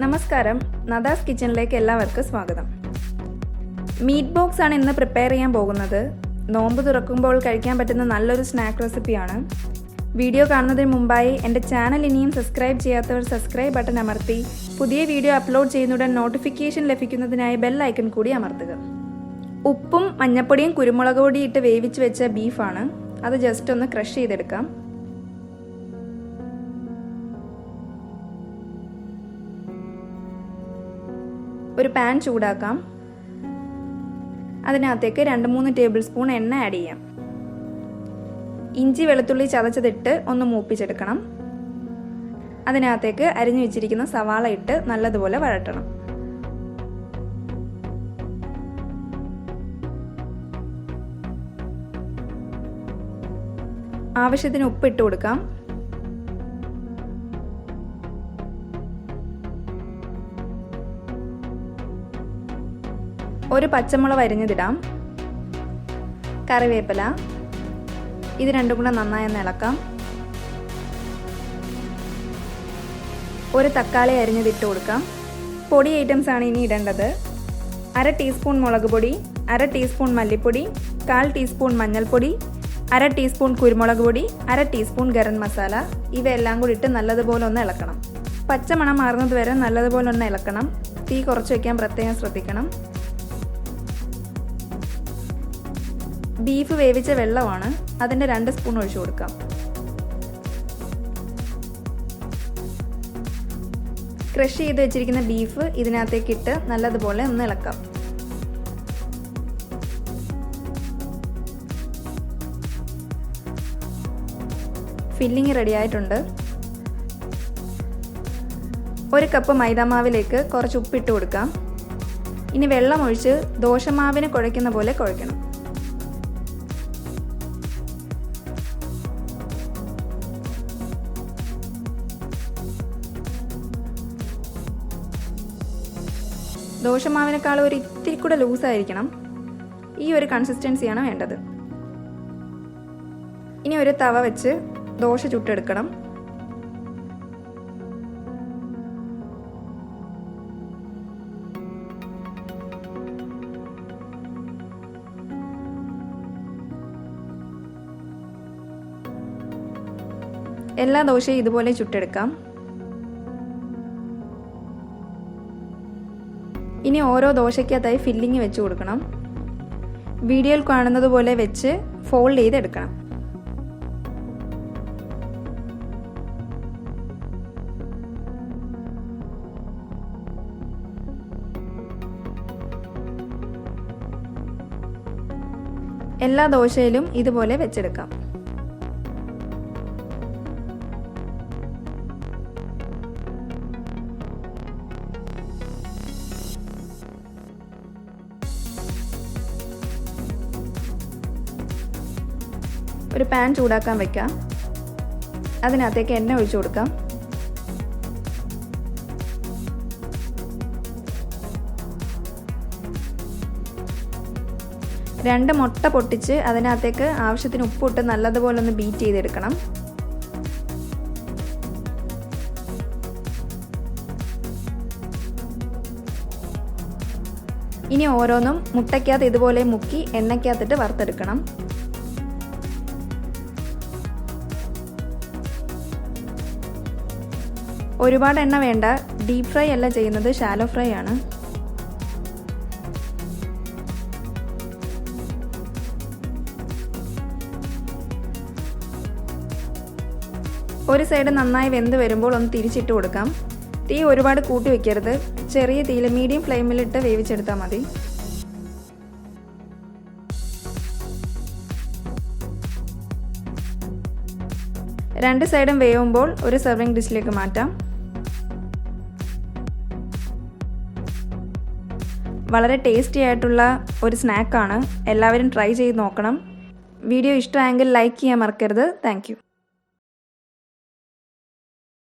നമസ്കാരം, നദാസ് കിച്ചണിലേക്ക് എല്ലാവർക്കും സ്വാഗതം. മീറ്റ് ബോക്സ് ആണ് ഇന്ന് പ്രിപ്പയർ ചെയ്യാൻ പോകുന്നത്. നോമ്പ് തുറക്കുമ്പോൾ കഴിക്കാൻ പറ്റുന്ന നല്ലൊരു സ്നാക്ക് റെസിപ്പിയാണ്. വീഡിയോ കാണുന്നതിന് മുമ്പായി എൻ്റെ ചാനൽ ഇനിയും സബ്സ്ക്രൈബ് ചെയ്യാത്തവർ സബ്സ്ക്രൈബ് ബട്ടൺ അമർത്തി പുതിയ വീഡിയോ അപ്ലോഡ് ചെയ്യുന്നതുடன் നോട്ടിഫിക്കേഷൻ ലഭിക്കുന്നതിനായി ബെൽ ഐക്കൺ കൂടി അമർത്തുക. ഉപ്പും മഞ്ഞപ്പൊടിയും കുരുമുളക് പൊടിയും ഇട്ട് വേവിച്ച് വെച്ച ബീഫാണ്. അത് ജസ്റ്റ് ഒന്ന് ക്രഷ് ചെയ്തെടുക്കാം. ഒരു പാൻ ചൂടാക്കാം. അതിനകത്തേക്ക് 2-3 ടേബിൾ സ്പൂൺ എണ്ണ ആഡ് ചെയ്യാം. ഇഞ്ചി വെളുത്തുള്ളി ചതച്ചതിട്ട് ഒന്ന് മൂപ്പിച്ചെടുക്കണം. അതിനകത്തേക്ക് അരിഞ്ഞു വെച്ചിരിക്കുന്ന സവാള ഇട്ട് നല്ലതുപോലെ വഴറ്റണം. ആവശ്യത്തിന് ഉപ്പ് ഇട്ട് കൊടുക്കാം. ഒരു പച്ചമുളക് അരിഞ്ഞതിടാം. കറിവേപ്പില, ഇത് രണ്ടും കൂടെ നന്നായി ഒന്ന് ഇളക്കാം. ഒരു തക്കാളി അരിഞ്ഞതിട്ട് കൊടുക്കാം. പൊടി ഐറ്റംസ് ആണ് ഇനി ഇടേണ്ടത്. 1/2 ടീസ്പൂൺ മുളക് പൊടി, 1/2 ടീസ്പൂൺ മല്ലിപ്പൊടി, 1/4 ടീസ്പൂൺ മഞ്ഞൾപ്പൊടി, 1/2 ടീസ്പൂൺ കുരുമുളക് പൊടി, 1/2 ടീസ്പൂൺ ഗരം മസാല. ഇവയെല്ലാം കൂടി ഇട്ട് നല്ലതുപോലെ ഒന്ന് ഇളക്കണം. പച്ചമണം മാറുന്നത് വരെ നല്ലതുപോലെ ഒന്ന് ഇളക്കണം. തീ കുറച്ച് വയ്ക്കാൻ പ്രത്യേകം ശ്രദ്ധിക്കണം. ബീഫ് വേവിച്ച വെള്ളമാണ്, അതിൻ്റെ 2 സ്പൂൺ ഒഴിച്ചു കൊടുക്കാം. ക്രഷ് ചെയ്ത് വെച്ചിരിക്കുന്ന ബീഫ് ഇതിനകത്തേക്ക് ഇട്ട് നല്ലതുപോലെ ഒന്ന് ഇളക്കാം. ഫില്ലിങ് റെഡി ആയിട്ടുണ്ട്. 1 കപ്പ് മൈദാമാവിലേക്ക് കുറച്ച് ഉപ്പിട്ട് കൊടുക്കാം. ഇനി വെള്ളം ഒഴിച്ച് ദോശമാവിന് കുഴയ്ക്കുന്ന പോലെ കുഴയ്ക്കണം. ദോശമാവിനേക്കാൾ ഒരു ഇത്തിരി കൂടെ ലൂസായിരിക്കണം. ഈ ഒരു കൺസിസ്റ്റൻസിയാണ് വേണ്ടത്. ഇനി ഒരു തവ വെച്ച് ദോശ ചുട്ടെടുക്കണം. എല്ലാ ദോശയും ഇതുപോലെ ചുട്ടെടുക്കാം. ഇനി ഓരോ ദോശയ്ക്കകത്തായി ഫില്ലിങ് വെച്ച് കൊടുക്കണം. വീഡിയോയിൽ കാണുന്നത് പോലെ വെച്ച് ഫോൾഡ് ചെയ്തെടുക്കണം. എല്ലാ ദോശയിലും ഇതുപോലെ വെച്ചെടുക്കാം. ഒരു പാൻ ചൂടാക്കാൻ വെക്കാം. അതിനകത്തേക്ക് എണ്ണ ഒഴിച്ചു കൊടുക്കാം. രണ്ട് മുട്ട പൊട്ടിച്ച് അതിനകത്തേക്ക് ആവശ്യത്തിന് ഉപ്പിട്ട് നല്ലതുപോലെ ഒന്ന് ബീറ്റ് ചെയ്തെടുക്കണം. ഇനി ഓരോന്നും മുട്ടയ്ക്കകത്ത് ഇതുപോലെ മുക്കി എണ്ണയ്ക്കകത്തിട്ട് വറുത്തെടുക്കണം. ഒരുപാട് എണ്ണ വേണ്ട. ഡീപ്പ് ഫ്രൈ അല്ല ചെയ്യുന്നത്, ഷാലോ ഫ്രൈ ആണ്. ഒരു സൈഡ് നന്നായി വെന്ത് വരുമ്പോൾ ഒന്ന് തിരിച്ചിട്ട് കൊടുക്കാം. തീ ഒരുപാട് കൂട്ടി വയ്ക്കരുത്. ചെറിയ തീയിൽ മീഡിയം ഫ്ലെയിമിലിട്ട് വേവിച്ചെടുത്താൽ മതി. രണ്ട് സൈഡും വേവുമ്പോൾ ഒരു സെർവിങ് ഡിഷിലേക്ക് മാറ്റാം. വളരെ ടേസ്റ്റി ആയിട്ടുള്ള ഒരു സ്നാക്കാണ്. എല്ലാവരും ട്രൈ ചെയ്ത് നോക്കണം. വീഡിയോ ഇഷ്ടമായെങ്കിൽ ലൈക്ക് ചെയ്യാൻ മറക്കരുത്. Thank you.